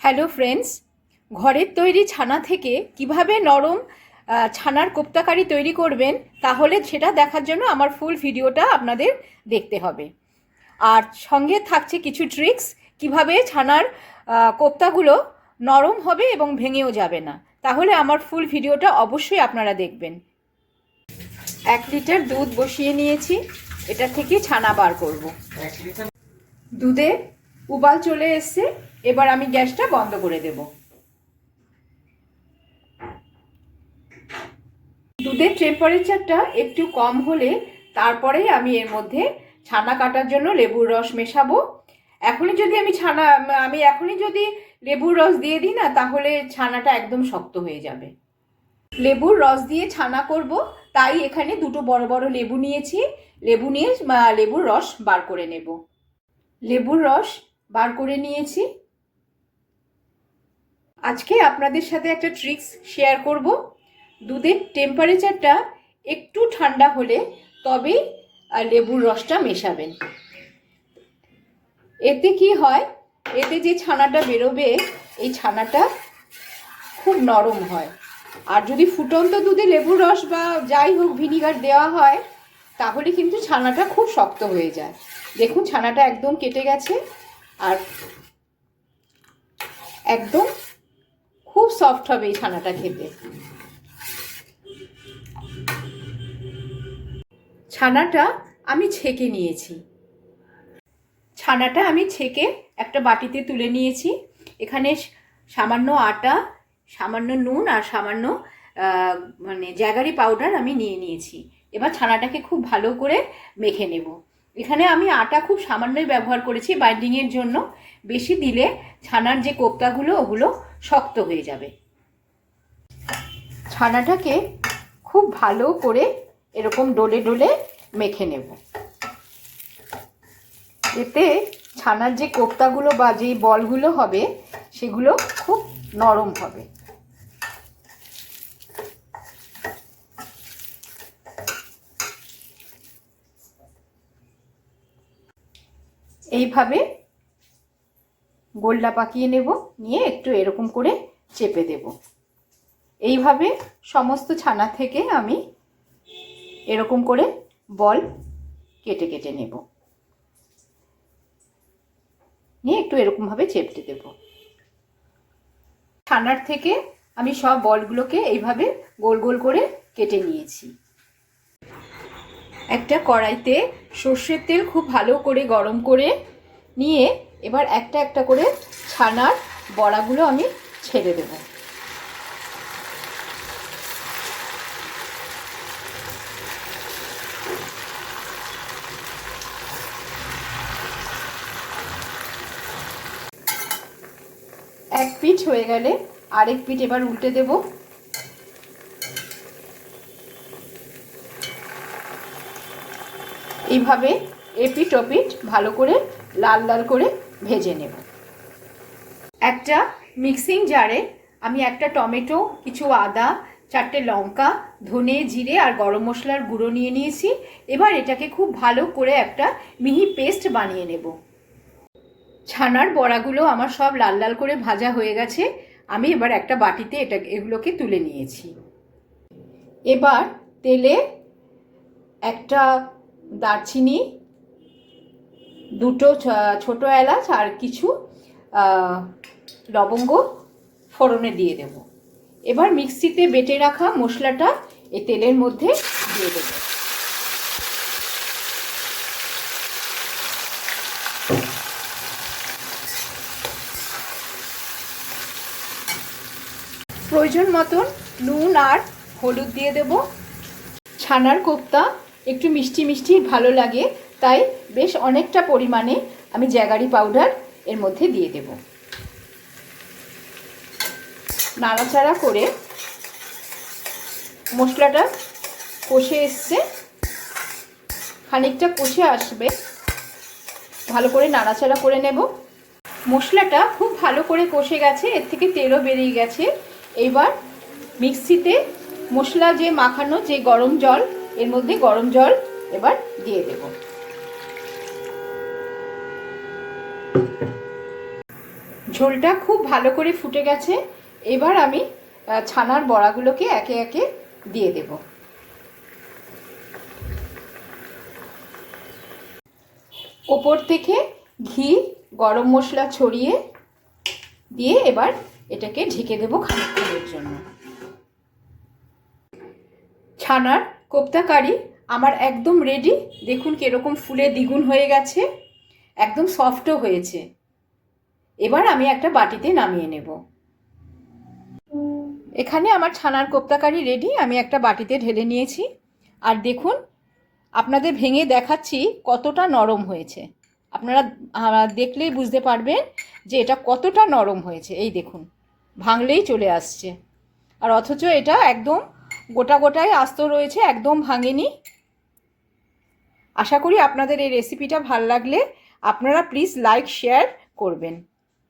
Hello friends, ঘরের তৈরি ছানা থেকে কিভাবে নরম ছানার কোপ্তাকারি তৈরি করবেন তাহলে সেটা দেখার জন্য আমার ফুল ভিডিওটা আপনাদের দেখতে হবে। আর সঙ্গে থাকছে কিছু ট্রিক্স কিভাবে ছানার কোপ্তাগুলো নরম হবে এবং ভেঙেও যাবে না। তাহলে আমার ফুল ভিডিওটা অবশ্যই আপনারা দেখবেন। 1 লিটার দুধ বসিয়ে নিয়েছি, এটা থেকে ছানা বার করব। দুধে উবাল চলে এসছে, এবার আমি গ্যাসটা বন্ধ করে দেব। দুধের টেম্পারেচারটা একটু কম হলে তারপরে আমি এর মধ্যে ছানা কাটার জন্য লেবুর রস মেশাবো। এখনই যদি লেবুর রস দিয়ে দিই না, তাহলে ছানাটা একদম শক্ত হয়ে যাবে। লেবুর রস দিয়ে ছানা করব, তাই এখানে দুটো বড় বড় লেবু নিয়েছি। লেবু নিয়ে লেবুর রস বার করে নেব। লেবুর রস বার করে নিয়েছি। আজকে আপনাদের সাথে একটা ট্রিক্স শেয়ার করব। দুধের টেম্পারেচারটা একটু ঠান্ডা হলে তবেই লেবুর রসটা মেশাবেন। এতে কি হয়, এতে যে ছানাটা বেরোবে এই ছানাটা খুব নরম হয়। আর যদি ফুটন্ত দুধে লেবুর রস বা যাই হোক ভিনিগার দেওয়া হয় তাহলে কিন্তু ছানাটা খুব শক্ত হয়ে যায়। দেখুন ছানাটা একদম কেটে গেছে আর একদম খুব সফট হবে এই ছানাটা খেতে। ছানাটা আমি ছেঁকে নিয়েছি। ছানাটা আমি ছেঁকে একটা বাটিতে তুলে নিয়েছি। এখানে সামান্য আটা, সামান্য নুন আর সামান্য জ্যাগারি পাউডার আমি নিয়ে নিয়েছি। এবার ছানাটাকে খুব ভালো করে মেখে নেব। এখানে আমি আটা খুব সামান্যই ব্যবহার করেছি বাইন্ডিংয়ের জন্য। বেশি দিলে ছানার যে কোপ্তাগুলো ওগুলো শক্ত হয়ে যাবে। ছানাটাকে খুব ভালো করে এরকম ডলে ডলে মেখে নেব। এতে ছানার যে কোপ্তাগুলো বা যে বলগুলো হবে সেগুলো খুব নরম হবে। এইভাবে গোল্লা পাকিয়ে নেব, নিয়ে একটু এরকম করে চেপে দেব। এইভাবে সমস্ত ছানা থেকে আমি এরকম করে বল কেটে কেটে নেব, নিয়ে একটু এরকমভাবে চেপটে দেব। ছানার থেকে আমি সব বলগুলোকে এইভাবে গোল গোল করে কেটে নিয়েছি। একটা কড়াইতে সর্ষের তেল খুব ভালো করে গরম করে নিয়ে এবার একটা একটা করে ছানার বড়াগুলো আমি ছেড়ে দেব। এক পিঠ হয়ে গেলে আরেক পিঠ এবার উল্টে দেব। এইভাবে এপিঠ ওপিঠ ভালো করে লাল লাল করে ভেজে নেব। একটা মিক্সিং জারে আমি একটা টমেটো, কিছু আদা, 4টে লঙ্কা, ধনে, জিরে আর গরম মশলার গুঁড়ো নিয়ে নিয়েছি। এবার এটাকে খুব ভালো করে একটা মিহি পেস্ট বানিয়ে নেব। ছানার বড়াগুলো আমার সব লাল লাল করে ভাজা হয়ে গেছে। আমি এবার একটা বাটিতে এগুলোকে তুলে নিয়েছি। এবার তেলে একটা দারচিনি, দুটো ছোট এলাচ আর কিছু লবঙ্গ ফোড়নে দিয়ে দেব। এবার মিক্সিতে বেটে রাখা মশলাটা এই তেলের মধ্যে দিয়ে দেব। প্রয়োজন মতন নুন আর হলুদ দিয়ে দেব। ছানার কোপ্তা একটু মিষ্টি মিষ্টি ভালো লাগে, তাই বেশ অনেকটা পরিমাণে আমি জ্যাগারি পাউডার এর মধ্যে দিয়ে দেব। নাড়াচাড়া করে মশলাটা কষে এসছে, খানিকটা কষে আসবে, ভালো করে নাড়াচাড়া করে নেব। মশলাটা খুব ভালো করে কষে গেছে, এর থেকে তেলও বেরিয়ে গেছে। এইবার মিক্সিতে মশলা যে মাখানো যে গরম জল, এর মধ্যে গরম জল এবার দিয়ে দেব। ঝোলটা খুব ভালো করে ফুটে গেছে। এবার আমি ছানার বড়াগুলোকে একে একে দিয়ে দেব। ওপর থেকে ঘি, গরম মশলা ছড়িয়ে দিয়ে এবার এটাকে ঢেকে দেব খানিকক্ষণের জন্য। ছানার কোপ্তা কারি আমার একদম রেডি। দেখুন কিরকম ফুলে দ্বিগুণ হয়ে গেছে, একদম সফটও হয়েছে। এবার আমি একটা বাটিতে নামিয়ে নেব। এখানে আমার ছানার কোপ্তা কারি রেডি, আমি একটা বাটিতে ঢেলে নিয়েছি। আর দেখুন, আপনাদের ভেঙে দেখাচ্ছি কতটা নরম হয়েছে। আপনারা দেখলেই বুঝতে পারবেন যে এটা কতটা নরম হয়েছে। এই দেখুন, ভাঙলেই চলে আসছে। আর অথচ এটা একদম গোটা গোটাই আস্ত রয়েছে, একদম ভাঙেনি। আশা করি আপনাদের এই রেসিপিটা ভালো লাগলে আপনারা প্লিজ লাইক শেয়ার করবেন।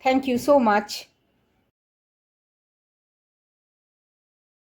Thank you so much.